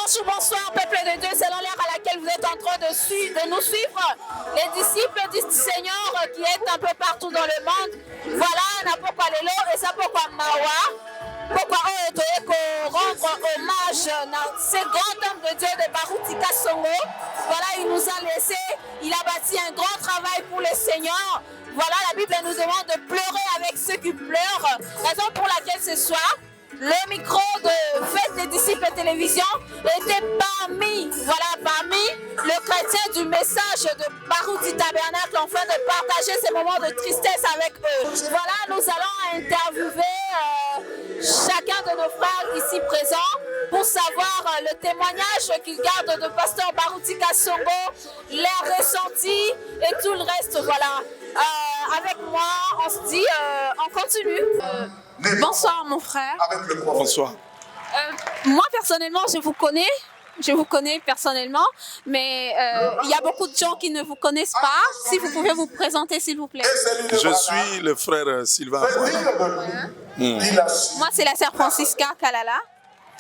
bonsoir, peuple de Dieu, selon l'heure à laquelle vous êtes en train de nous suivre. Les disciples du Seigneur qui est un peu partout dans le monde. Voilà, on a pourquoi Lelo et ça pourquoi Mawa. Pourquoi on doit rendre hommage à ce grand homme de Dieu de Baruti Kasongo. Voilà, il nous a laissé, il a bâti un grand travail pour le Seigneur. Voilà, la Bible nous demande de pleurer avec ceux qui pleurent. Raison pour laquelle ce soir, le micro de Fête des disciples télévision était parmi le chrétien du message de Baruti Tabernacle afin de partager ces moments de tristesse avec eux. Voilà, nous allons interviewer chacun de nos frères ici présents pour savoir le témoignage qu'ils gardent de pasteur Baruti Kasongo, leurs ressentis et tout le reste. Voilà. Avec moi, on se dit, on continue. Bonsoir mon frère. Bonsoir. Moi personnellement, je vous connais personnellement, mais il y a beaucoup de gens qui ne vous connaissent pas. Si vous pouvez vous présenter s'il vous plaît. Je suis le frère Sylvain. Moi c'est la sœur Francisca Kalala.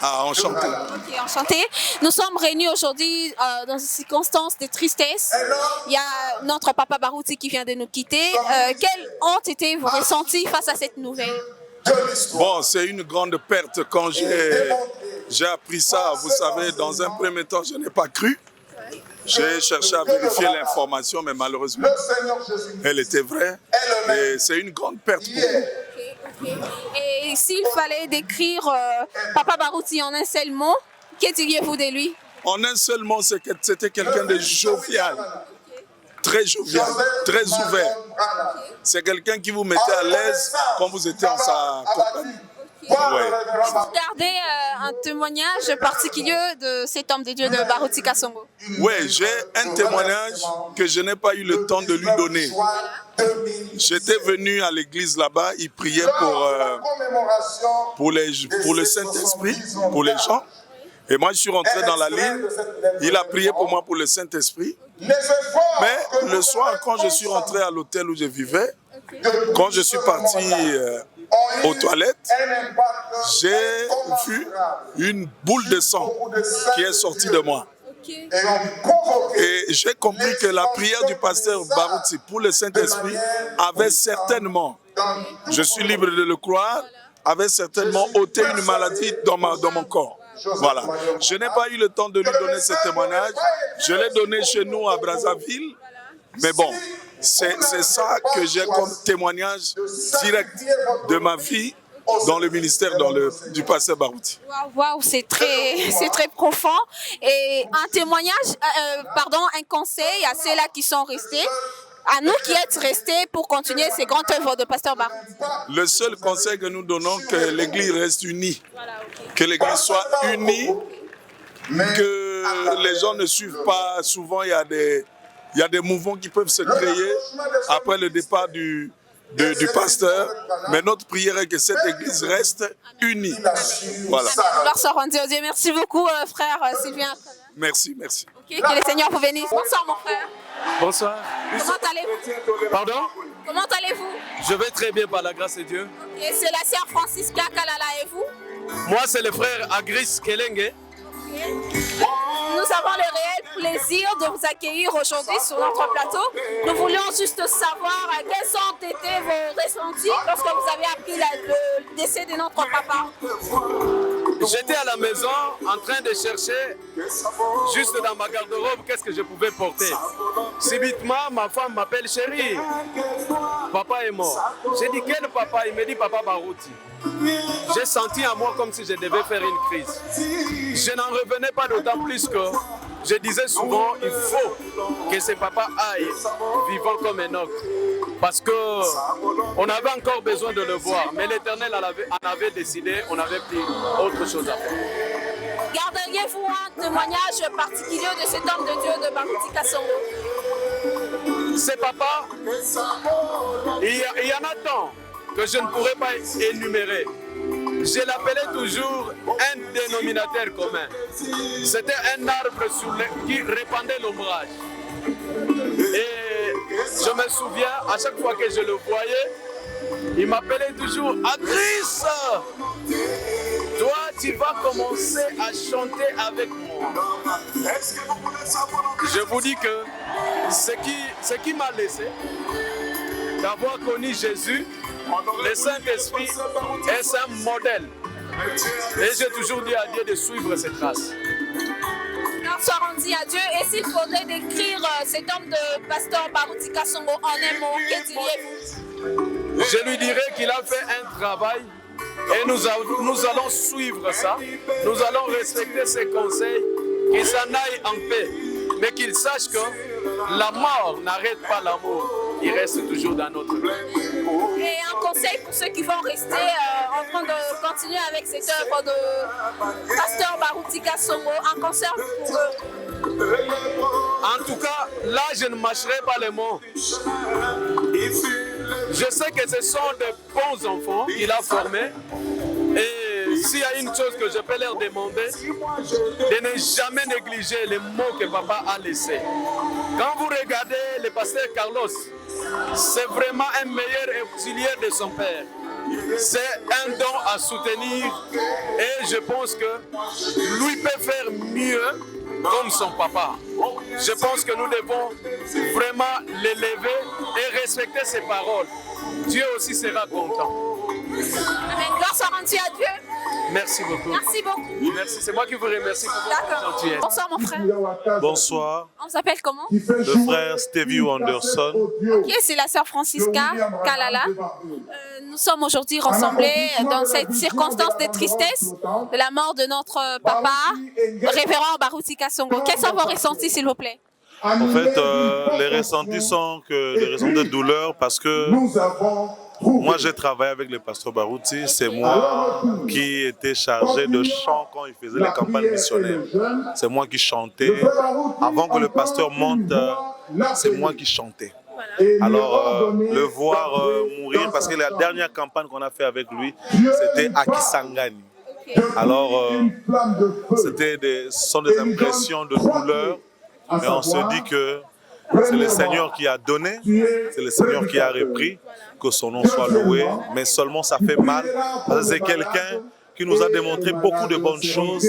Ah, enchanté. Ok, enchanté. Nous sommes réunis aujourd'hui dans une circonstance de tristesse. Il y a notre papa Baruti qui vient de nous quitter. Quels ont été vos ressentis face à cette nouvelle? Bon, c'est une grande perte quand j'ai appris ça. Vous savez, dans un premier temps, je n'ai pas cru. J'ai cherché à vérifier l'information, mais malheureusement, elle était vraie. Et c'est une grande perte pour nous. Et s'il fallait décrire Papa Baruti en un seul mot, que diriez-vous de lui? En un seul mot, c'était quelqu'un de jovial, très jovial, très ouvert. C'est quelqu'un qui vous mettait à l'aise quand vous étiez en sa compagnie. Vous gardez un témoignage particulier de cet homme de Dieu de Baruti Kasongo? Oui, j'ai un témoignage que je n'ai pas eu le temps de lui donner. J'étais venu à l'église là-bas, il priait pour le Saint-Esprit, pour les gens. Et moi, je suis rentré dans la ligne, il a prié pour moi pour le Saint-Esprit. Mais le soir, quand je suis rentré à l'hôtel où je vivais, quand je suis parti aux toilettes, j'ai vu une boule de sang qui est sortie de moi. Et j'ai compris que la prière du pasteur Baruti pour le Saint-Esprit avait certainement, je suis libre de le croire, avait certainement ôté une maladie dans mon corps. Voilà. Je n'ai pas eu le temps de lui donner ce témoignage. Je l'ai donné chez nous à Brazzaville. Mais bon, c'est ça que j'ai comme témoignage direct de ma vie dans le ministère du pasteur Baruti. Waouh, c'est très profond. Et un témoignage, un conseil à ceux-là qui sont restés, à nous qui êtes restés pour continuer ces grandes œuvres de pasteur Baruti. Le seul conseil que nous donnons, que l'Église reste unie. Que l'Église soit unie, que les gens ne suivent pas. Souvent, il y a des mouvements qui peuvent se créer après le départ du pasteur, mais notre prière est que cette église reste unie. Voilà. Gloire soit rendue à Dieu. Merci beaucoup, frère Sylvain. Merci. Okay, que le Seigneur vous bénisse. Bonsoir, mon frère. Bonsoir. Comment allez-vous? Pardon? Comment allez-vous? Je vais très bien par la grâce de Dieu. Okay, c'est la sœur Francisca Kalala et vous? Moi, c'est le frère Agris Kelenge. Nous avons le réel plaisir de vous accueillir aujourd'hui sur notre plateau. Nous voulions juste savoir quels ont été vos ressentis lorsque vous avez appris le décès de notre papa. J'étais à la maison en train de chercher, juste dans ma garde-robe, qu'est-ce que je pouvais porter. Subitement, ma femme m'appelle chérie. Papa est mort. J'ai dit quel papa? Il me dit papa Baruti. J'ai senti en moi comme si je devais faire une crise. Je n'en revenais pas d'autant plus que je disais souvent, il faut que ce papa aille vivant comme un autre. Parce qu'on avait encore besoin de le voir. Mais l'Éternel en avait décidé, on n'avait plus autre chose à faire. Garderiez-vous un témoignage particulier de cet homme de Dieu de Baruti Kasongo? C'est papa, il y en a tant que je ne pourrais pas énumérer. Je l'appelais toujours un dénominateur commun. C'était un arbre qui répandait l'ombrage. Et je me souviens, à chaque fois que je le voyais, il m'appelait toujours « Agris, toi tu vas commencer à chanter avec moi. Je vous dis que ce qui m'a laissé d'avoir connu Jésus, le Saint-Esprit est un modèle. Et j'ai toujours dit à Dieu de suivre ses traces. Soit rendu à Dieu, et s'il faudrait décrire cet homme de pasteur Baruti Kasongo en un mot, que diriez-vous? Je lui dirais qu'il a fait un travail et nous allons suivre ça. Nous allons respecter ses conseils, qu'il s'en aille en paix, mais qu'il sache que la mort n'arrête pas l'amour. Il reste toujours dans notre vie. Et un conseil pour ceux qui vont rester en train de continuer avec cette œuvre de pasteur Baruti Kasongo, un conseil pour eux. En tout cas, là, je ne mâcherai pas les mots. Je sais que ce sont de bons enfants qu'il a formés. Et s'il y a une chose que je peux leur demander, de ne jamais négliger les mots que papa a laissés. Quand vous regardez le pasteur Carlos, c'est vraiment un meilleur auxiliaire de son père. C'est un don à soutenir et je pense que lui peut faire mieux comme son papa. Je pense que nous devons vraiment l'élever et respecter ses paroles. Dieu aussi sera content. Amen. Gloire soit rendue à Dieu. Merci beaucoup. Merci beaucoup. Merci, c'est moi qui vous remercie pour votre gentillesse. Bonsoir mon frère. Bonsoir, On s'appelle comment? le frère Stevie Anderson. Ok, c'est la sœur Francisca Kalala. Nous sommes aujourd'hui rassemblés dans cette circonstance de tristesse de la mort de notre papa, révérend Baruti Kasongo. Quels sont vos ressentis, s'il vous plaît? En fait, les ressentis sont que des raisons de douleur parce que moi j'ai travaillé avec le pasteur Baruti. C'est moi qui étais chargé de chant quand il faisait les campagnes missionnaires. C'est moi qui chantais. Avant que le pasteur monte, c'est moi qui chantais. Alors, le voir mourir, parce que la dernière campagne qu'on a fait avec lui, c'était à Kisangani. Alors, ce sont des impressions de douleur, mais on se dit que c'est le Seigneur qui a donné, c'est le Seigneur qui a repris, que son nom soit loué, mais seulement ça fait mal, parce que c'est quelqu'un qui nous a démontré beaucoup de bonnes choses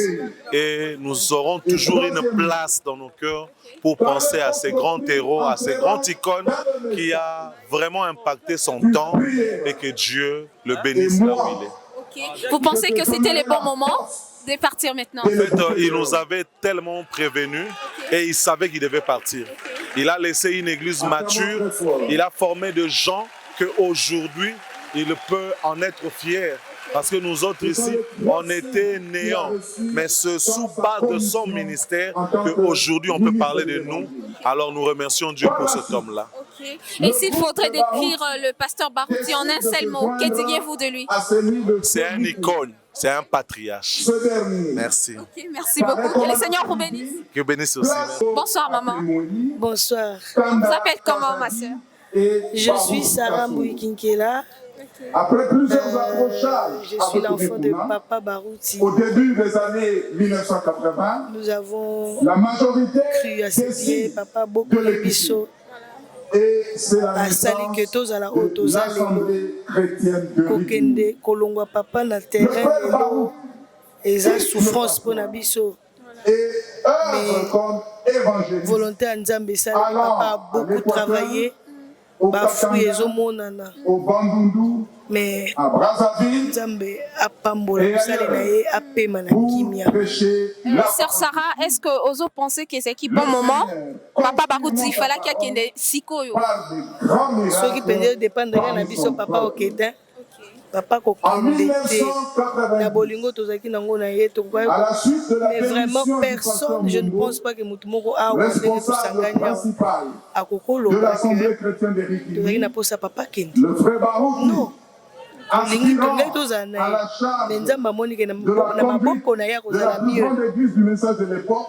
et nous aurons toujours une place dans nos cœurs pour penser à ces grands héros, à ces grandes icônes qui a vraiment impacté son temps et que Dieu le bénisse là où il est. Okay. Vous pensez que c'était le bon moment de partir maintenant? En fait, il nous avait tellement prévenus et il savait qu'il devait partir. Il a laissé une église mature, il a formé des gens qu'aujourd'hui, il peut en être fier. Parce que nous autres ici, on était néants. Mais c'est sous base de son ministère qu'aujourd'hui on peut parler de nous. Alors nous remercions Dieu pour cet homme-là. Okay. Et s'il faudrait décrire le pasteur Baruti en un seul mot, que diriez-vous de lui? C'est un icône, c'est un patriarche. Merci. Okay, merci beaucoup. Que le Seigneur vous bénisse. Que bénisse aussi. Bonsoir maman. Bonsoir. Vous appelez comment ma soeur? Je suis Sarah Mouikinkela. Après plusieurs accrochages, je suis l'enfant de Papa Baruti. Au début des années 1980, nous avons la majorité cru à ses pieds, Papa Boko Lebiso. Et c'est la naissance de l'Assemblée chrétienne de Kokende, Kolongwa Papa na terrain et ça souffrance pour Nabiso. Et œuvre comme évangéliste. Volonté à Nzambe, ça Papa a beaucoup travaillé. Bafouye ezomonana mais à Brazzaville, Nzambe apambola musala na ye apema na kimia. Sœur Sarah, est-ce que Ozo pensait que c'est qui bon moment? Papa Baruti, il fallait qu'il y ait des sikoyo. Ceux qui peuvent dépendre na biso papa okeda. Papa kokondete na bolingo tozaki nango na ye tokoy. Mais vraiment personne, je ne pense pas que mutumoko a wondé tout sanganya akokolo que tozaki na posa papa kende. Non. Lingi tongai tozana mais nzamba moni ke na maboko na ya kozala mieux.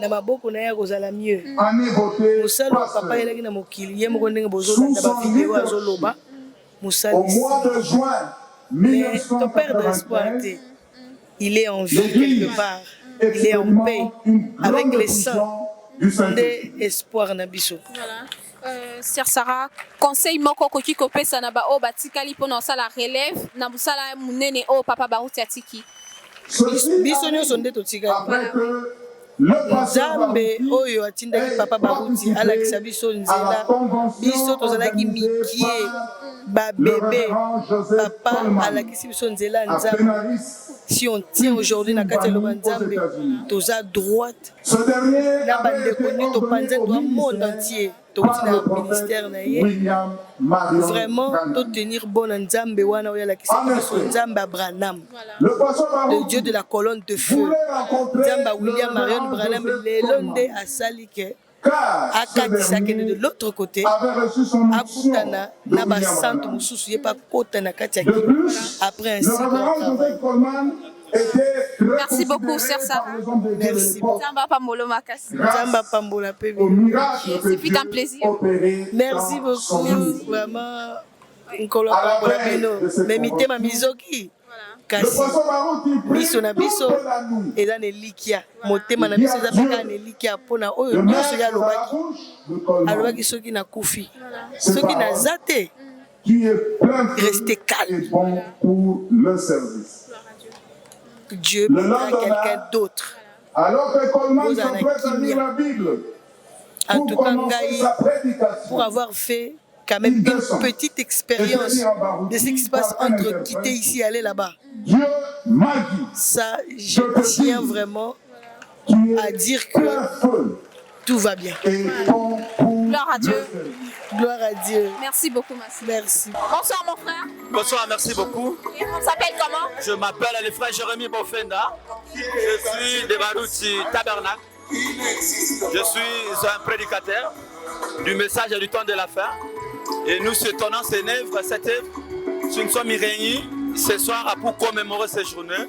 Na maboko na ya kozala mieux. Musalo papa elaki na mokili ye moko ndenge bozolanda ba vidéo azoloba musali. Au mois de juin mais ton père d'espoir, il est en vie quelque part, il est en paix avec les saints d'espoir Nabiso. Sœur Sarah, conseil moko koki kopesa na ba o batikali pona sala relève na busala munene o papa Baruti atiki. biso nyonso nde totikali après que le pasteur nzambe Barouti oyo atindaki papa baruti alakisa biso nzela biso tozalaki mikie babebe papa alakisi biso nzela ya nzambe si on tient aujourd'hui na kati ya loba nzambe toza droite ce dernier na bandeko nde topanza droit monde entier touti na ministère na ye vraiment totenir bon na nzambe wana oyo alakisaki biso nzambe Branham le dieu de la colonne de feu nzambe William Marion Branham lelo nde asali ke akatisa kende de l'autre côté akutana na basante mosusu ye pa kota na kati ya kilo après un si grand travail. Merci beaucoup, Sœur Sarah. Merci beaucoup. Nzamba Pambolo Makasi. Nzamba Pambola Pebe. Ce fut un plaisir. Merci beaucoup, vraiment. Nkolo Pambola Bino. Mais mitema mizoki. Kasi biso na biso eza na elikia motema na biso eza peka na elikia mpona oyo nyonso ye alobaki soki nakufi soki naza te restez calme. Dieu prendra quelqu'un d'autre. Alors que Coleman s'apprête à lire la Bible, en tout cas, pour avoir fait quand même une petite expérience de ce qui se passe entre quitter ici et aller là-bas. Dieu m'a dit, ça, je tiens vraiment à dire que tout va bien. Gloire à Dieu. Gloire à Dieu. Merci beaucoup, Massi. Merci. Bonsoir, mon frère. Bonsoir, merci beaucoup. Et on s'appelle comment? Je m'appelle le frère Jérémy Bofenda. Je suis de Barouti Tabernacle. Je suis un prédicateur du message du temps de la fin. Et nous souhaitons cette œuvre, nous sommes réunis ce soir pour commémorer cette journée,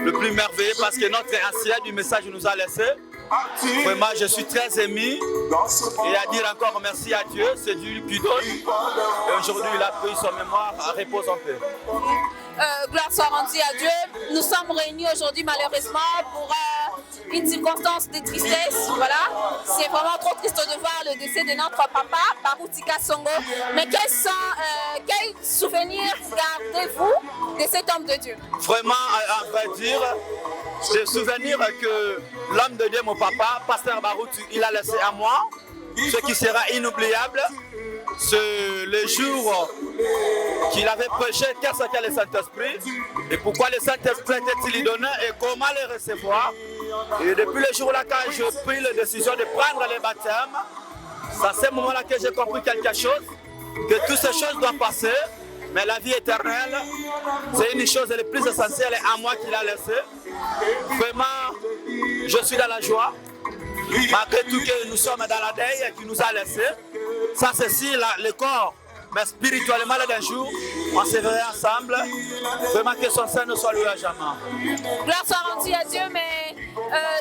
le plus merveilleux parce que notre ancien du message nous a laissé. Vraiment, je suis très ému et à dire encore merci à Dieu, c'est Dieu qui donne. Et aujourd'hui, il a pris son mémoire, repose en paix. Gloire soit rendue à Dieu. Nous sommes réunis aujourd'hui malheureusement pour une circonstance de tristesse. Voilà, c'est vraiment trop triste de voir le décès de notre papa, Baroutika Songo. Mais quel souvenir gardez-vous de cet homme de Dieu? Vraiment, à vrai dire, des souvenirs que l'homme de Dieu, mon papa, pasteur Barouti, il a laissé à moi, ce qui sera inoubliable. C'est le jour qu'il avait prêché qu'est-ce qu'est le Saint-Esprit et pourquoi le Saint-Esprit était-il donné et comment le recevoir. Et depuis le jour-là, quand j'ai pris la décision de prendre le baptême, c'est à ce moment-là que j'ai compris quelque chose, que toutes ces choses doivent passer, mais la vie éternelle, c'est une chose la plus essentielle à moi qu'il a laissé. Vraiment, je suis dans la joie. Malgré tout que nous sommes dans la deuil qui nous a laissé, ça c'est si le corps, mais spirituellement d'un jour, on se verra ensemble. Vraiment que son sein ne soit loué à jamais. Gloire soit rendue à Dieu, mais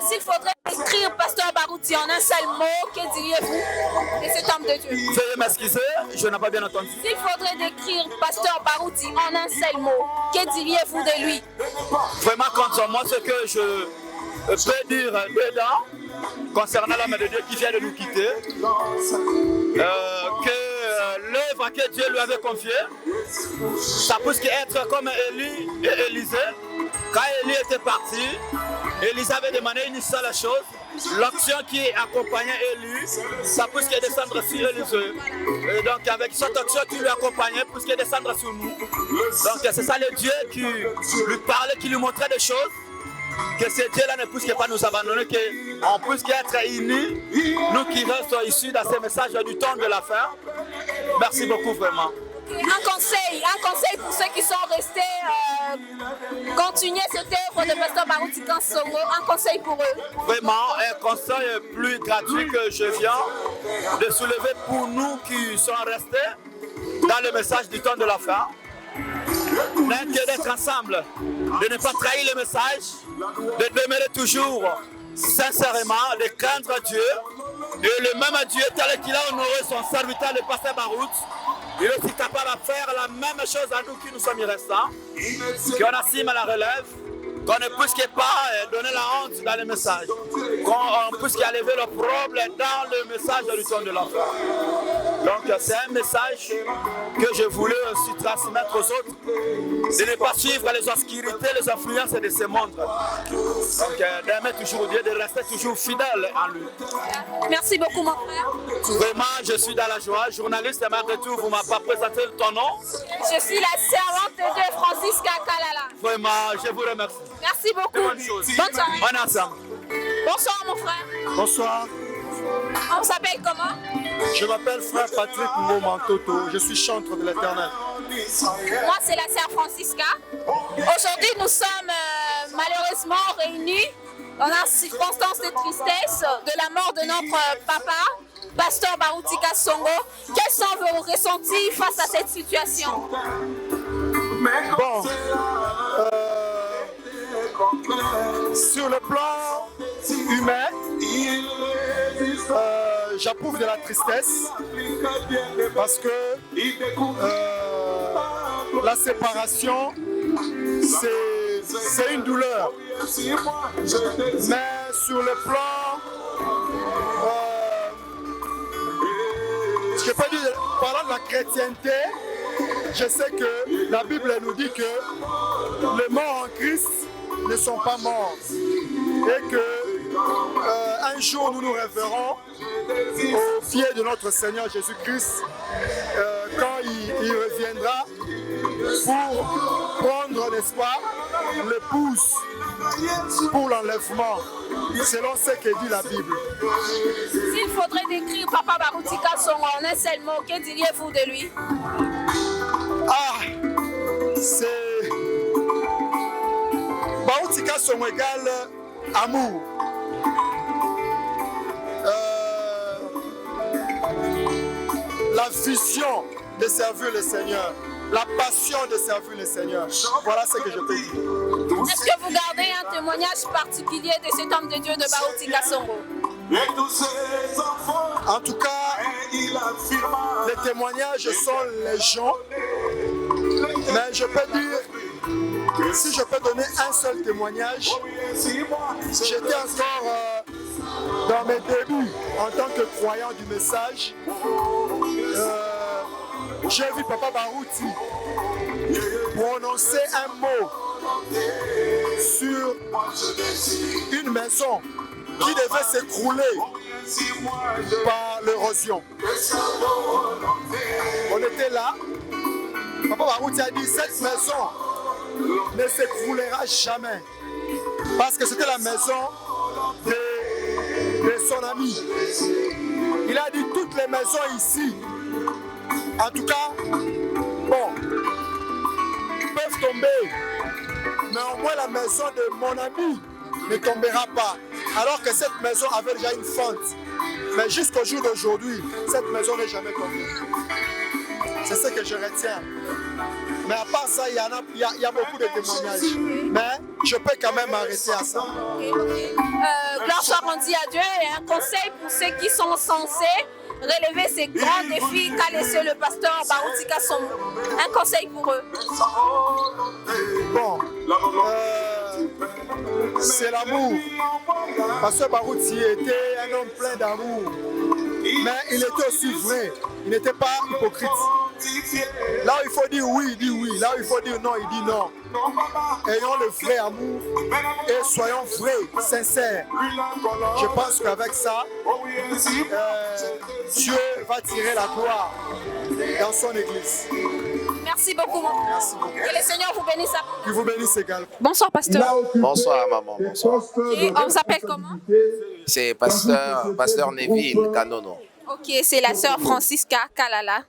s'il faudrait écrire Pasteur Barouti en un seul mot, que diriez-vous de cet homme de Dieu? Veuillez m'excuser, je n'ai pas bien entendu. S'il faudrait décrire Pasteur Barouti en un seul mot, que diriez-vous de lui? Vraiment, contre moi, ce que je peux dire dedans, concernant l'homme de Dieu qui vient de nous quitter, que l'œuvre que Dieu lui avait confiée, ça peut être comme Élie et Élisée. Quand Élie était parti, Élisée avait demandé une seule chose, l'action qui accompagnait Élie, ça peut descendre sur Élisée. Et donc avec cette action qui lui accompagnait, pour descendre sur nous. Donc c'est ça le Dieu qui lui parlait, qui lui montrait des choses. Que ce Dieu-là ne puisse pas nous abandonner, qu'on puisse être unis, nous qui restons ici dans ce message du temps de la fin. Merci beaucoup vraiment. Un conseil pour ceux qui sont restés, continuer cette œuvre de Pasteur Barouti Songo, un conseil pour eux. Vraiment, un conseil plus gratuit que je viens de soulever pour nous qui sont restés dans le message du temps de la fin. N'est que d'être ensemble, de ne pas trahir le message, de demeurer toujours sincèrement, de craindre Dieu. Et le même Dieu, tel qu'il a honoré son serviteur, le pasteur Barout, il est aussi capable de faire la même chose à nous qui nous sommes restants, qu'on assume la relève, qu'on ne puisse pas donner la honte dans le message, qu'on puisse enlever le problème dans le message du temps de l'enfant. Donc c'est un message que je voulais aussi transmettre aux autres, de ne pas suivre les obscurités, les influences de ce monde. Donc d'aimer toujours Dieu, de rester toujours fidèle en lui. Merci beaucoup, mon frère. Vraiment, je suis dans la joie. Journaliste, malgré tout, vous ne m'avez pas présenté ton nom. Je suis la servante de Dieu, Francisca Kalala. Vraiment, je vous remercie. Merci beaucoup. Bonne chose. Bonne soirée. On est ensemble. Bonsoir, mon frère. Bonsoir, On s'appelle comment? je m'appelle frère Patrick Ngomantoto, je suis chantre de l'Éternel. Moi, c'est la sœur Francisca. Aujourd'hui, nous sommes malheureusement réunis dans une circonstance de tristesse de la mort de notre papa, pasteur Baruti Kasongo. Quels sont vos ressentis face à cette situation? Bon, sur le plan humain, j'approuve de la tristesse parce que la séparation, c'est une douleur. Mais sur le plan, je peux dire, parlant de la chrétienté, je sais que la Bible nous dit que les morts en Christ ne sont pas morts et que un jour nous nous référons au pied de notre Seigneur Jésus-Christ quand il reviendra pour prendre, n'est-ce pas, l'épouse pour l'enlèvement, selon ce que dit la Bible. S'il faudrait décrire Papa Baruti Kasongo en un seul mot, que diriez-vous de lui? Ah, c'est Baruti Kasongo égale amour. La vision de servir le Seigneur, la passion de servir le Seigneur. Voilà ce que je peux dire. Est-ce que vous gardez un témoignage particulier de cet homme de Dieu de Baruti Kasongo? En tout cas, les témoignages sont légion, mais je peux dire, si je peux donner un seul témoignage, j'étais encore dans mes débuts en tant que croyant du message. J'ai vu Papa Baruti prononcer un mot sur une maison qui devait s'écrouler par l'érosion. On était là. Papa Baruti a dit, cette maison ne s'écroulera jamais. Parce que c'était la maison de son ami. Il a dit, toutes les maisons ici, en tout cas, bon, peuvent tomber. Mais au moins la maison de mon ami ne tombera pas. Alors que cette maison avait déjà une fente. Mais jusqu'au jour d'aujourd'hui, cette maison n'est jamais tombée. C'est ce que je retiens. Mais à part ça, il y a beaucoup de témoignages. Mais je peux quand même m'arrêter à ça. Gloire soit rendue à Dieu et un conseil pour ceux qui sont censés relever ces grands défis qu'a laissé le pasteur Baruti Kasongo. Un conseil pour eux. Bon, c'est l'amour. Pasteur Baruti était un homme plein d'amour. Mais il était aussi vrai. Il n'était pas hypocrite. Là où il faut dire oui, il dit oui. Là où il faut dire non, il dit non. Ayons le vrai amour et soyons vrais, sincères. Je pense qu'avec ça, Dieu va tirer la gloire dans son église. Merci beaucoup, mon frère. Merci beaucoup. Que le Seigneur vous bénisse. Qu'il vous bénisse également. Bonsoir, pasteur. Bonsoir, maman. Bonsoir. Et on s'appelle comment? C'est pasteur Neville Kanono. Ok, c'est la sœur Francisca Kalala.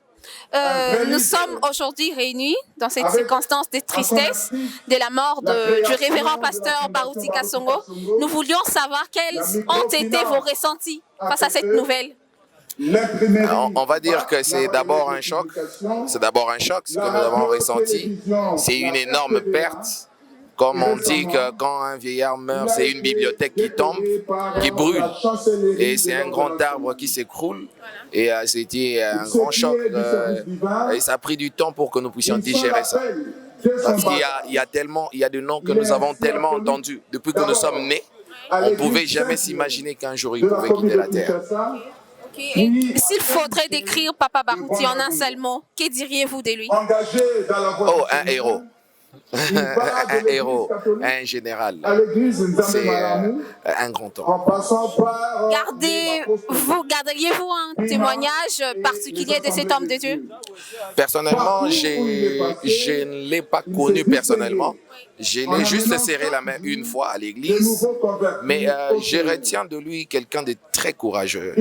Nous sommes aujourd'hui réunis dans cette circonstance de tristesse de la mort du révérend pasteur Baruti Kasongo. Nous voulions savoir quels ont été vos ressentis face à cette nouvelle. On va dire que c'est d'abord un choc. C'est d'abord un choc, ce que nous avons ressenti. C'est une énorme perte. Comme on dit que quand un vieillard meurt, c'est une bibliothèque qui tombe, qui brûle. Et c'est un grand arbre qui s'écroule. Et c'était un grand choc. Et ça a pris du temps pour que nous puissions digérer ça. Parce qu'il y a des noms que nous avons tellement entendus depuis que nous sommes nés. On ne pouvait jamais s'imaginer qu'un jour il pouvait quitter la terre. Et s'il faudrait décrire Papa Barouti en un seul mot, que diriez-vous de lui? Oh, un héros. Un héros, un général. C'est un grand homme. Garderiez-vous un témoignage particulier de cet homme de Dieu? Personnellement, je ne l'ai pas connu personnellement. Je l'ai juste serré la main une fois à l'église, mais je retiens de lui quelqu'un de très courageux,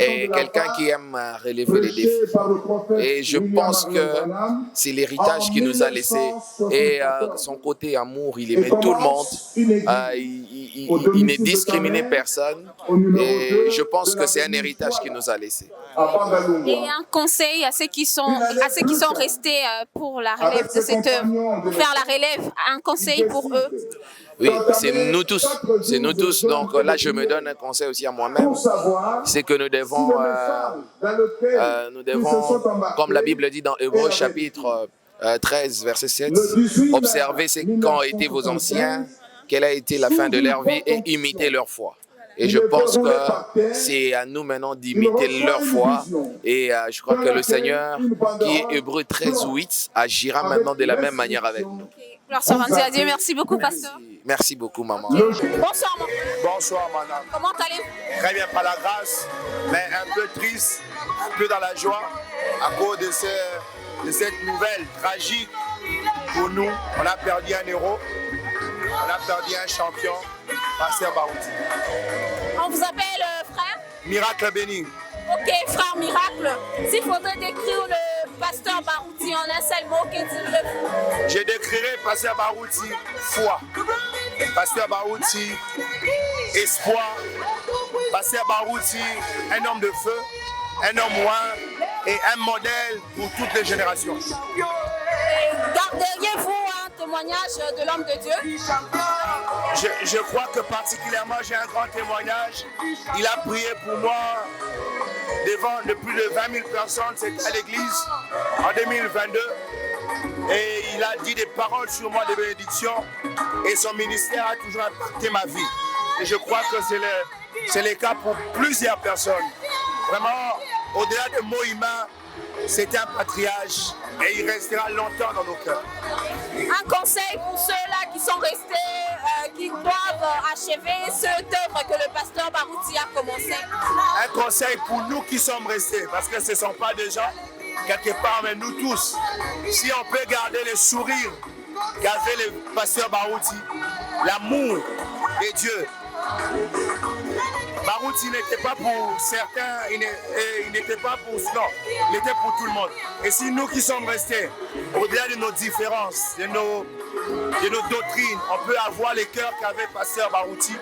et quelqu'un qui aime relever les défis. Et je pense que c'est l'héritage qu'il nous a laissé. Et son côté amour, il aimait tout le monde. Il ne discriminait personne. Et je pense que c'est un héritage qu'il nous a laissé. Et un conseil à ceux qui sont restés pour la relève de cette œuvre, pour faire la relève, un conseil pour eux? Oui, c'est nous tous. C'est nous tous. Donc là, je me donne un conseil aussi à moi-même. C'est que nous devons, comme la Bible dit dans Hébreux chapitre 13, verset 7, observez ce qu'ont été vos anciens, quelle a été la fin de leur vie et imitez leur foi. Et je pense que c'est à nous maintenant d'imiter leur foi. Et je crois que le Seigneur, qui est Hébreux 13:8, agira maintenant de la même manière avec nous. Gloire soit rendue à Dieu. Merci beaucoup, pasteur. Merci beaucoup, maman. Bonsoir, maman. Bonsoir, madame. Comment allez-vous? Très bien, par la grâce, mais un peu triste, un peu dans la joie, à cause de cette nouvelle tragique pour nous. On a perdu un héros, on a perdu un champion, Pasteur Barouti. On vous appelle frère? Miracle béni. Ok, frère Miracle. S'il faudrait décrire le pasteur Barouti en un seul mot, que diriez-vous? Je décrirai Pasteur Barouti foi. Pasteur Barouti espoir. Pasteur Barouti un homme de feu, un homme loin et un modèle pour toutes les générations. Garderiez-vous un témoignage de l'homme de Dieu? Je crois que particulièrement j'ai un grand témoignage. Il a prié pour moi devant de plus de 20 000 personnes, c'était à l'église en 2022. Et il a dit des paroles sur moi de bénédiction. Et son ministère a toujours impacté ma vie. Et je crois que c'est le cas pour plusieurs personnes. Vraiment, au-delà des mots humains, c'est un patriarche et il restera longtemps dans nos cœurs. Un conseil pour ceux-là qui sont restés, qui doivent achever cette œuvre que le pasteur Barouti a commencé. Un conseil pour nous qui sommes restés, parce que ce ne sont pas des gens quelque part, mais nous tous. Si on peut garder le sourire qu'avait le pasteur Barouti, l'amour de Dieu. Barouti n'était pas pour certains, il n'était pas pour... Non, il était pour tout le monde. Et si nous qui sommes restés, au-delà de nos différences, de nos doctrines, on peut avoir les cœurs qu'avait pasteur Barouti,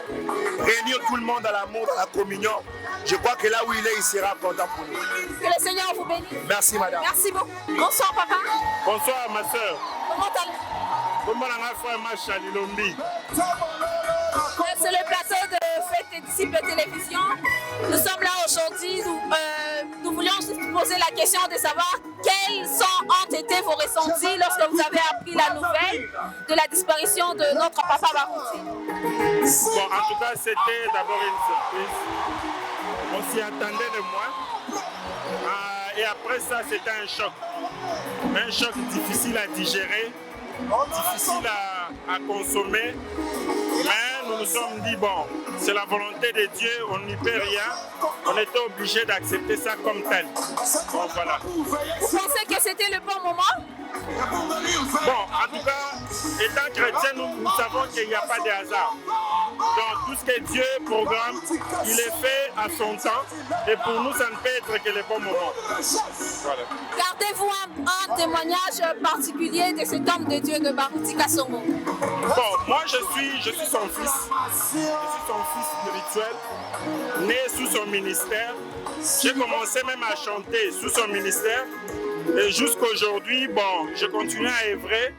réunir tout le monde dans l'amour, dans la communion. Je crois que là où il est, il sera content pour nous. Que le Seigneur vous bénisse. Merci, madame. Merci beaucoup. Bonsoir, papa. Bonsoir, ma soeur. Comment allez-vous? Comment allez-vous? C'est le plateau de Fête des disciples télévision. Nous sommes là aujourd'hui. Nous voulions juste poser la question de savoir quels ont été vos ressentis lorsque vous avez appris la nouvelle de la disparition de notre papa Barouti. Bon, en tout cas, c'était d'abord une surprise. On s'y attendait de moins. Et après ça, c'était un choc. Un choc difficile à digérer, difficile à consommer. Mais nous nous sommes dit, bon, c'est la volonté de Dieu, on n'y peut rien. On était obligé d'accepter ça comme tel. Bon, voilà. Vous pensez que c'était le bon moment? Bon, en tout cas, étant chrétien, nous savons qu'il n'y a pas de hasard. Donc, tout ce que Dieu programme, il est fait à son temps. Et pour nous, ça ne peut être que le bon moment. Voilà. Gardez-vous un témoignage particulier de cet homme de Dieu de Barouti Kassongo? Bon, moi, je suis son fils. Je suis son fils spirituel, né sous son ministère. J'ai commencé même à chanter sous son ministère. Et jusqu'aujourd'hui, bon, je continue à œuvrer.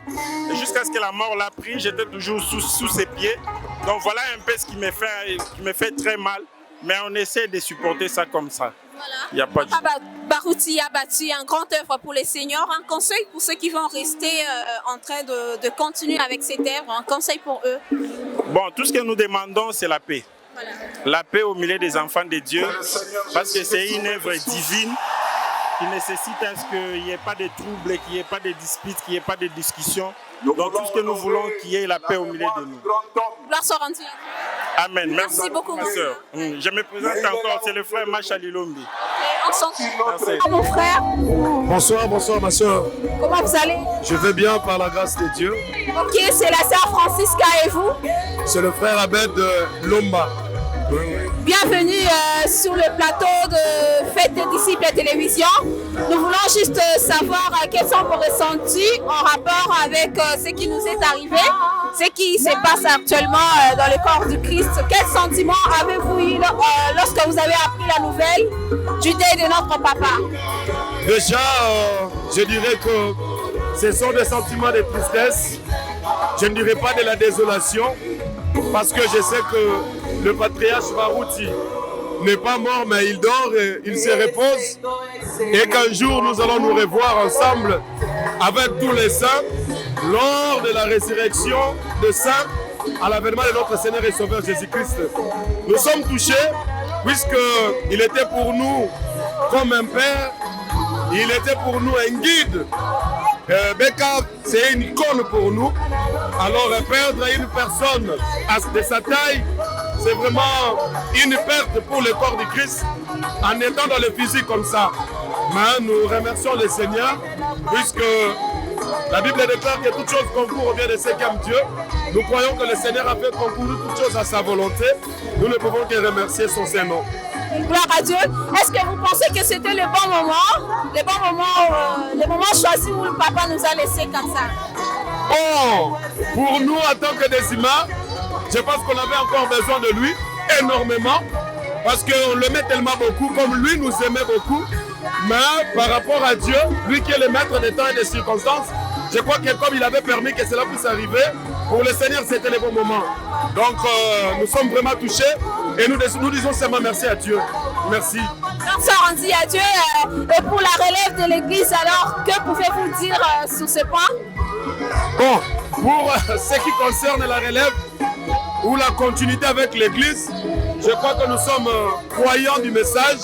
Et jusqu'à ce que la mort l'a pris, j'étais toujours sous ses pieds. Donc voilà un peu ce qui me fait très mal. Mais on essaie de supporter ça comme ça. Voilà. Il y a pas de... Papa Barouti a battu un grand œuvre pour les seniors. Un conseil pour ceux qui vont rester en train de continuer avec cette œuvre. Un conseil pour eux. Bon, tout ce que nous demandons, c'est la paix. Voilà. la paix au milieu des enfants de Dieu, parce que c'est une œuvre divine qui nécessite à ce qu'il n'y ait pas de troubles, qu'il n'y ait pas de disputes, qu'il n'y ait pas de discussions. Donc tout ce que nous voulons, qu'il y ait la paix au milieu de nous. Gloire soit rendue. Amen. Merci beaucoup, ma sœur. Je me présente encore, c'est le frère Macha Lilombi. Merci. Mon frère. Bonsoir, bonsoir ma soeur. Comment vous allez? Je vais bien par la grâce de Dieu. Ok, c'est la sœur Francisca et vous? C'est le frère Abed Lomba. Bienvenue sur le plateau de Fête des disciples et télévision. Nous voulons juste savoir quels sont vos ressentis en rapport avec ce qui nous est arrivé, ce qui se passe actuellement dans le corps du Christ. Quels sentiments avez-vous eu lorsque vous avez appris la nouvelle du deuil de notre papa? Déjà, je dirais que ce sont des sentiments de tristesse. Je ne dirais pas de la désolation, parce que je sais que le patriarche Barouti n'est pas mort, mais il dort et il se repose. Et qu'un jour, nous allons nous revoir ensemble avec tous les saints lors de la résurrection de saints à l'avènement de notre Seigneur et Sauveur Jésus-Christ. Nous sommes touchés puisqu'il était pour nous comme un père, il était pour nous un guide. Beka, c'est une icône pour nous. Alors perdre une personne de sa taille, c'est vraiment une perte pour le corps du Christ en étant dans le physique comme ça. Mais nous remercions le Seigneur puisque la Bible déclare que toutes choses concourent au bien de ceux qui aiment Dieu. Nous croyons que le Seigneur a fait concourir toutes choses à sa volonté. Nous ne pouvons que remercier son Saint-Nom. Gloire à Dieu. Est-ce que vous pensez que c'était le bon moment, le moment choisi où le papa nous a laissés comme ça? Oh, pour nous en tant que des humains, je pense qu'on avait encore besoin de lui énormément parce qu'on l'aimait tellement beaucoup, comme lui nous aimait beaucoup. Mais par rapport à Dieu, lui qui est le maître des temps et des circonstances, je crois que comme il avait permis que cela puisse arriver, pour le Seigneur c'était le bon moment. Donc nous sommes vraiment touchés et nous disons seulement merci à Dieu. Merci. Merci à Dieu. Et pour la relève de l'Église, alors que pouvez-vous dire sur ce point? Bon, pour ce qui concerne la relève ou la continuité avec l'Église, je crois que nous sommes croyants du message.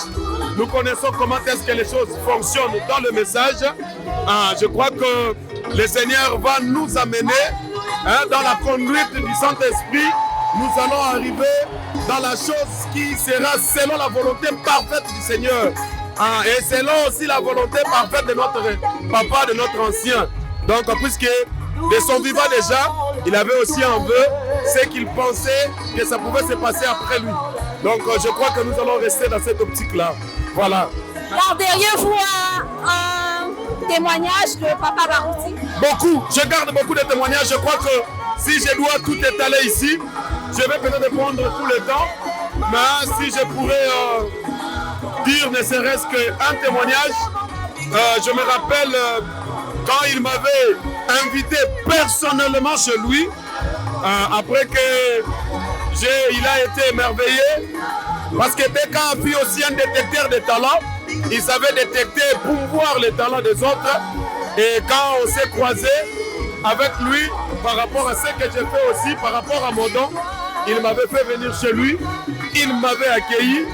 Nous connaissons comment est-ce que les choses fonctionnent dans le message. Je crois que le Seigneur va nous amener dans la conduite du Saint-Esprit. Nous allons arriver dans la chose qui sera selon la volonté parfaite du Seigneur. Et selon aussi la volonté parfaite de notre papa, de notre ancien. Donc, puisque de son vivant déjà, il avait aussi en vœu ce qu'il pensait que ça pouvait se passer après lui. Donc, je crois que nous allons rester dans cette optique-là. Voilà. Garderiez vous un témoignage de Papa Barouti? Beaucoup. Je garde beaucoup de témoignages. Je crois que si je dois tout étaler ici, je vais peut-être prendre tout le temps. Mais si je pourrais dire ne serait-ce qu'un témoignage, je me rappelle quand il m'avait invité personnellement chez lui, après que il a été émerveillé, parce que Beka a fait aussi un détecteur de talents. Il savait détecter et promouvoir les talents des autres. Et quand on s'est croisé avec lui, par rapport à ce que j'ai fait aussi, par rapport à mon don, il m'avait fait venir chez lui, il m'avait accueilli,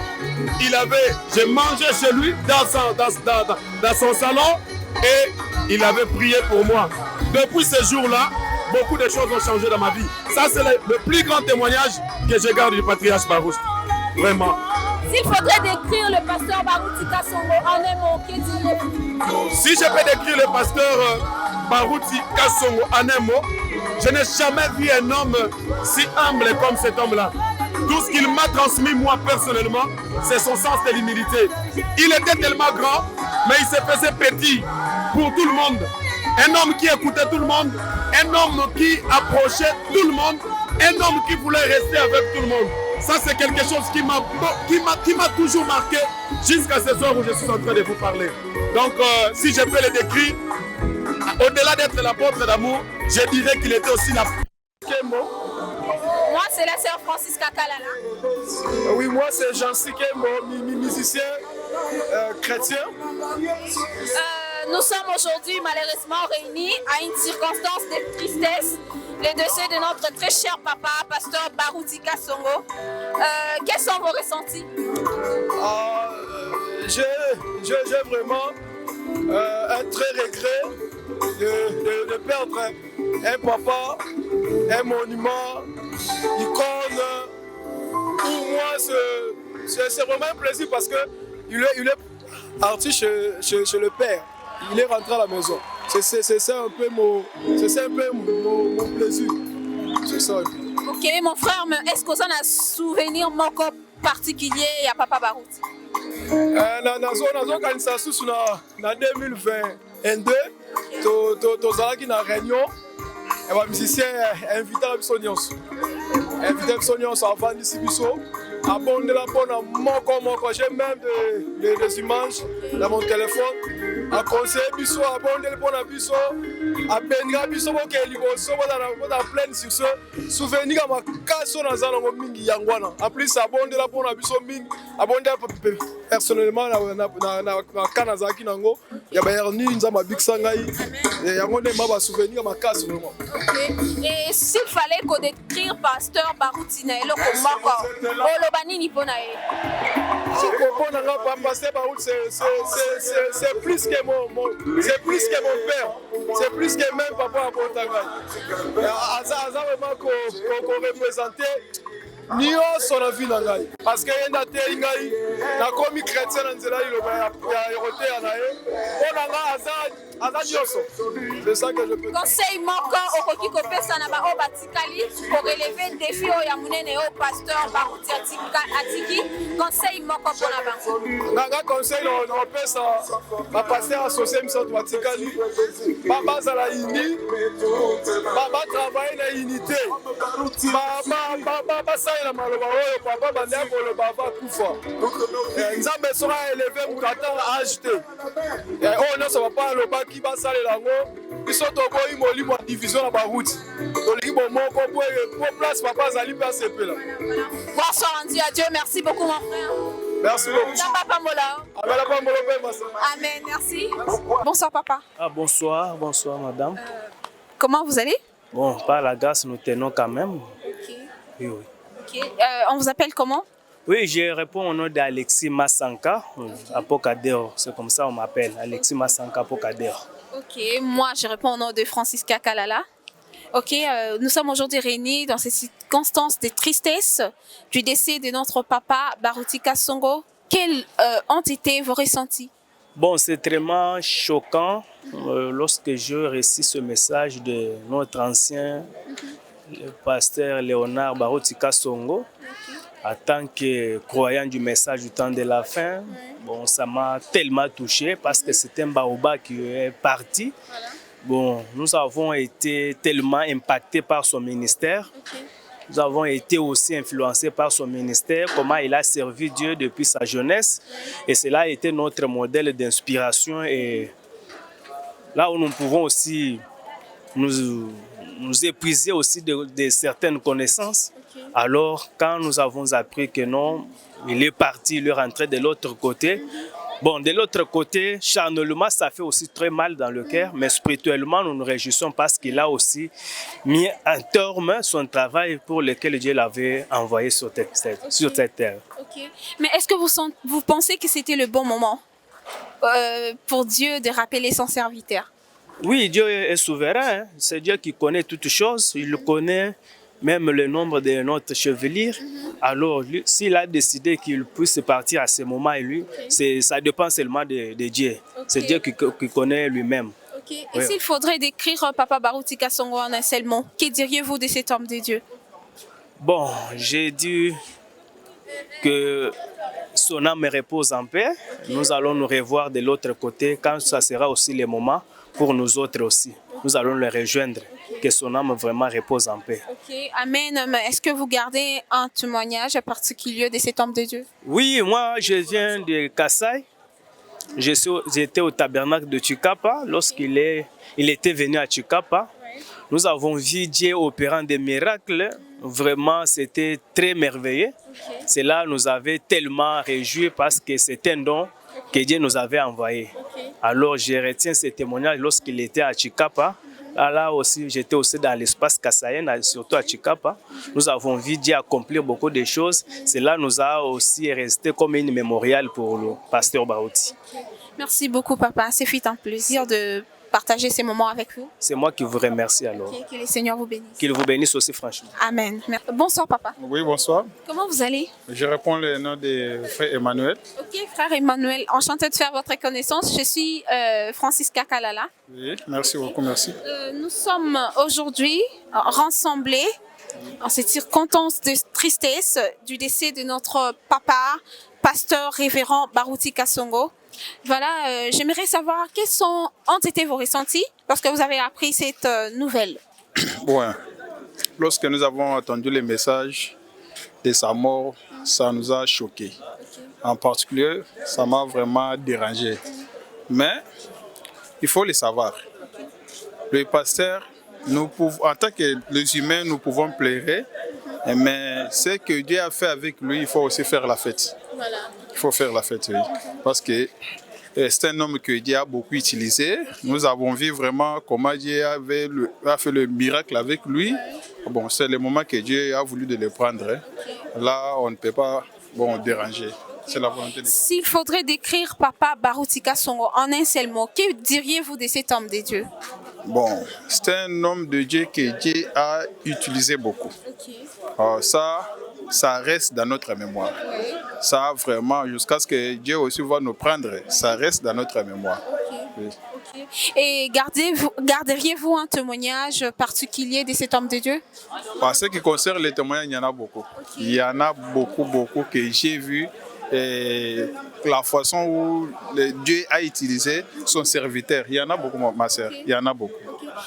j'ai mangé chez lui dans son salon et il avait prié pour moi. Depuis ce jour-là, beaucoup de choses ont changé dans ma vie. Ça, c'est le plus grand témoignage que je garde du patriarche Barouti. Vraiment. S'il faudrait décrire le pasteur Barouti Kasongo en un mot, que diriez-vous? Si je peux décrire le pasteur Barouti Kasongo en un mot, je n'ai jamais vu un homme si humble comme cet homme-là. Tout ce qu'il m'a transmis moi personnellement, c'est son sens de l'humilité. Il était tellement grand, mais il se faisait petit pour tout le monde. Un homme qui écoutait tout le monde, un homme qui approchait tout le monde, un homme qui voulait rester avec tout le monde. Ça, c'est quelque chose qui m'a toujours marqué jusqu'à ce soir où je suis en train de vous parler. Donc, si je peux le décrire, au-delà d'être l'apôtre d'amour, je dirais qu'il était aussi la... Moi, c'est la sœur Francisca Kalala. Oui, moi, c'est Jean-Cy Kembo, musicien chrétien. Nous sommes aujourd'hui malheureusement réunis à une circonstance de tristesse, le décès de notre très cher papa, pasteur Barouti Kasongo. Quels sont vos ressentis? J'ai vraiment un très regret de perdre un papa, un monument, icône. Pour moi, c'est vraiment un plaisir parce qu'il est parti chez le père. Il est rentré à la maison. C'est ça un peu mon plaisir. C'est ça. Ok, mon frère, est-ce que vous avez un souvenir particulier à Papa Barouti? Nazokanisa susu na 2022 tozalaki na réunion ya bamusicien invité na biso nyonso avandisi biso abondela mpona moko. J'ai même des images dans mon téléphone aconseille biso abondeli mpona biso abendika biso bokee liboso bozala pleine sur ce souvenir ya makasi oyo naza nango mingi yango wana en plus abondela mpona biso mingi abondela personnellement na ka nazalaki nango ya bahernie nzambe abikisa ngai yango nde ma basouvenir ya makasi vraiment. Et s'il fallait qu'on décrire pasteur Barouti na eloko moko oloba nini mpona ye? Mpona nga pasteur Barouti c'est plus que mon père, c'est plus que même papa apota ngai. Aza vraiment ko représenter nyonso na vie na ngai parce que ye nde ateli ngai nakomi chrétien na nzela liloba ya koteya na ye mpona nga aza nyonso. C'est ça que je peux. Conseil moko okoki kopesa na baoyo batikali pour relever défi oyo ya monene oyo pasteur Barouti atiki conseil moko mpona bango? Nga conseil naopesa bapaster associé misato batikali bazala uni batravaille na unité basalela maloba oyo papa bandea koloba ava kufa nzambe soka eleve moto ata age te oyo nyonso papa alobaki basalela yango biso toboyi molimo ya division na barouti tolingi bomoko po place papa azali mpe asepela. Bonsoir rendu à Dieu, merci beaucoup mon frère. Merci beaucoup. Amen, merci. Bonsoir papa. Bonsoir madame. Comment vous allez? Bon, par la grâce nous tenons quand même. Ok. Oui. Ok. On vous appelle comment? Oui, je réponds au nom d'Alexis Massanka, à Pocadéo. C'est comme ça on m'appelle, Alexis Massanka Pocadéo. Ok, moi je réponds au nom de Francisca Kalala. Ok, nous sommes aujourd'hui réunis dans ces circonstances de tristesse du décès de notre papa Barouti Kasongo. Quels ont été vos ressentis? Bon, c'est vraiment choquant lorsque je reçus ce message de notre ancien le pasteur Léonard Barouti Kasongo. En tant que croyant du message du temps de la fin, bon, ça m'a tellement touché parce que c'est un baoba qui est parti. Voilà. Bon, nous avons été tellement impactés par son ministère. Nous avons été aussi influencés par son ministère, comment il a servi Dieu depuis sa jeunesse. Et cela a été notre modèle d'inspiration. Et là où nous pouvons aussi nous épuiser aussi de certaines connaissances. Alors, quand nous avons appris que non, il est parti, il est rentré de l'autre côté. Bon, de l'autre côté, charnellement, ça fait aussi très mal dans le cœur, mais spirituellement, nous nous réjouissons parce qu'il a aussi mis en terme son travail pour lequel Dieu l'avait envoyé sur cette terre. Okay. Mais est-ce que vous pensez que c'était le bon moment pour Dieu de rappeler son serviteur? Oui, Dieu est souverain. Hein? C'est Dieu qui connaît toutes choses. Il connaît même le nombre de notre chevelure. Alors, s'il a décidé qu'il puisse partir à ce moment, ça dépend seulement de Dieu. Okay. C'est Dieu qui connaît lui-même. Okay. Et s'il faudrait décrire Papa Barouti Kasongo en un seul mot, que diriez-vous de cet homme de Dieu? Bon, j'ai dit que son âme repose en paix. Nous allons nous revoir de l'autre côté quand ça sera aussi le moment pour nous autres aussi. Nous allons le rejoindre. Que son âme vraiment repose en paix. Ok, amen. Est-ce que vous gardez un témoignage particulier de cet homme de Dieu? Oui, moi je viens de Kassai. J'étais au tabernacle de Chikapa lorsqu'il était venu à Chikapa. Nous avons vu Dieu opérant des miracles. Vraiment, c'était très merveilleux. Cela nous avait tellement réjouis parce que c'était un don que Dieu nous avait envoyé. Alors je retiens ce témoignage lorsqu'il était à Chikapa. Là aussi, j'étais aussi dans l'espace Kassayen, surtout à Chikapa. Nous avons vu Dieu accomplir beaucoup de choses. Cela nous a aussi resté comme une mémorial pour le pasteur Barouti. Merci beaucoup, papa. C'est fut un plaisir de partager ces moments avec vous. C'est moi qui vous remercie alors. Que le Seigneur vous bénisse. Qu'il vous bénisse aussi, franchement. Amen. Bonsoir, papa. Oui, bonsoir. Comment vous allez? Je réponds le nom de frère Emmanuel. Ok, frère Emmanuel, enchanté de faire votre connaissance. Je suis Francisca Kalala. Oui, merci beaucoup, merci. Nous sommes aujourd'hui rassemblés en cette circonstance de tristesse du décès de notre papa, pasteur révérend Barouti Kasongo. Voilà, j'aimerais savoir quels ont été vos ressentis lorsque vous avez appris cette nouvelle. Bon, lorsque nous avons entendu les messages de sa mort, ça nous a choqués. En particulier, ça m'a vraiment dérangé. Mais il faut le savoir. Le pasteur, en tant que les humains, nous pouvons pleurer, mais ce que Dieu a fait avec lui, il faut aussi faire la fête. Voilà. Il faut faire la fête, oui. Parce que c'est un homme que Dieu a beaucoup utilisé. Nous avons vu vraiment comment Dieu a fait le miracle avec lui. Bon, c'est le moment que Dieu a voulu de le prendre. Là, on ne peut pas déranger. C'est la volonté de Dieu. S'il faudrait décrire Papa Barouti Kasongo en un seul mot, que diriez-vous de cet homme de Dieu? Bon, c'est un homme de Dieu que Dieu a utilisé beaucoup. Ça reste dans notre mémoire. Ça vraiment, jusqu'à ce que Dieu aussi va nous prendre, ça reste dans notre mémoire. Oui. Et garderiez-vous un témoignage particulier de cet homme de Dieu? En ce qui concerne les témoignages, il y en a beaucoup. Il y en a beaucoup que j'ai vu. Et la façon où Dieu a utilisé son serviteur, il y en a beaucoup, ma sœur, il y en a beaucoup.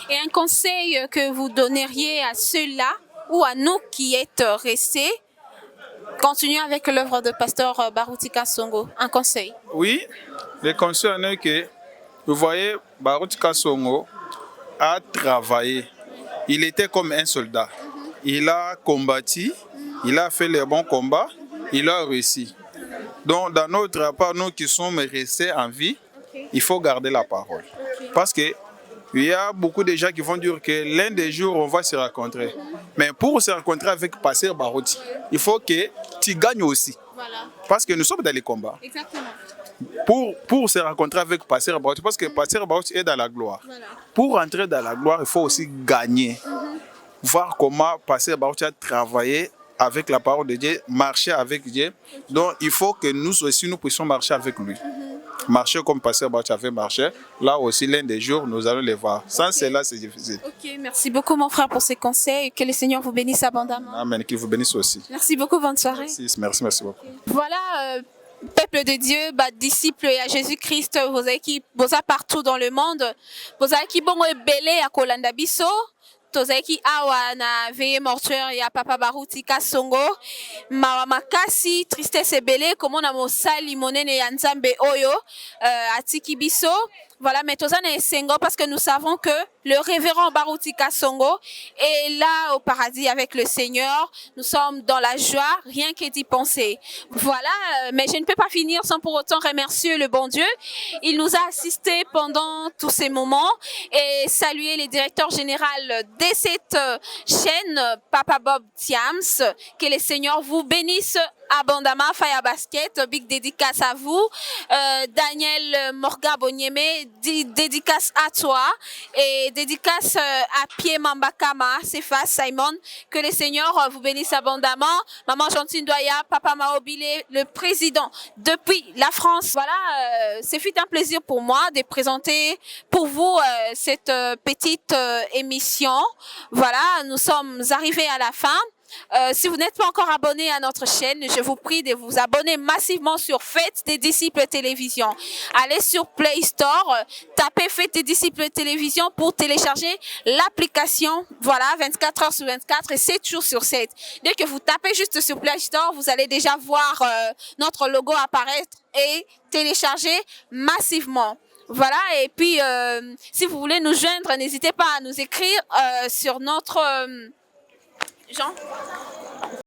Et un conseil que vous donneriez à ceux-là ou à nous qui êtes restés, continuons avec l'œuvre de pasteur Barouti Kasongo, un conseil? Oui, le conseil est que, vous voyez, Barouti Kasongo a travaillé. Il était comme un soldat. Il a combattu, il a fait les bons combats, il a réussi. Donc, dans notre part, nous qui sommes restés en vie, il faut garder la parole. Parce qu'il y a beaucoup de gens qui vont dire que l'un des jours, on va se rencontrer. Mais pour se rencontrer avec Pasteur Barouti, il faut que tu gagnes aussi. Voilà. Parce que nous sommes dans les combats. Exactement. Pour se rencontrer avec Pasteur Barouti, parce que Pasteur Barouti est dans la gloire. Voilà. Pour entrer dans la gloire, il faut aussi gagner. Voir comment Pasteur Barouti a travaillé avec la parole de Dieu, marcher avec Dieu. Donc, il faut que nous aussi, nous puissions marcher avec lui. Marcher comme Pasteur Barouti avait marché. Là aussi, l'un des jours, nous allons les voir. Sans cela, c'est difficile. Ok, merci beaucoup, mon frère, pour ces conseils. Que le Seigneur vous bénisse abondamment. Amen, qu'il vous bénisse aussi. Merci beaucoup, bonne soirée. Merci beaucoup. Voilà, peuple de Dieu, disciples à Jésus-Christ, vos équipes, vos partout dans le monde, vos équipes bongo belé à Kolanda Biso. Tozaki awa na veillée mortuaire ya Papa Barouti Kasongo makasi tristesse ebele komona mosali monene ya Nzambe oyo atiki biso. Voilà, mais tozana esengo parce que nous savons que le révérend Barouti Kasongo est là au paradis avec le Seigneur. Nous sommes dans la joie, rien que d'y penser. Voilà, mais je ne peux pas finir sans pour autant remercier le bon Dieu. Il nous a assistés pendant tous ces moments et saluer les directeurs généraux de cette chaîne, Papa Bob Thiams. Que le Seigneur vous bénisse abondamment. Faya Basket, big dédicace à vous. Daniel Morga Bonyeme, dédicace à toi. Et dédicace à Pierre Mambakama, Cephas, Simon. Que le Seigneur vous bénisse abondamment. Maman Gentine Doya, Papa Maobile, le président depuis la France. Voilà, c'est fut un plaisir pour moi de présenter pour vous cette petite émission. Voilà, nous sommes arrivés à la fin. Si vous n'êtes pas encore abonné à notre chaîne, je vous prie de vous abonner massivement sur Fête des Disciples Télévision. Allez sur Play Store, tapez Fête des Disciples Télévision pour télécharger l'application. Voilà, 24 heures sur 24 et 7 jours sur 7. Dès que vous tapez juste sur Play Store, vous allez déjà voir notre logo apparaître et télécharger massivement. Voilà, et puis si vous voulez nous joindre, n'hésitez pas à nous écrire sur notre... Jean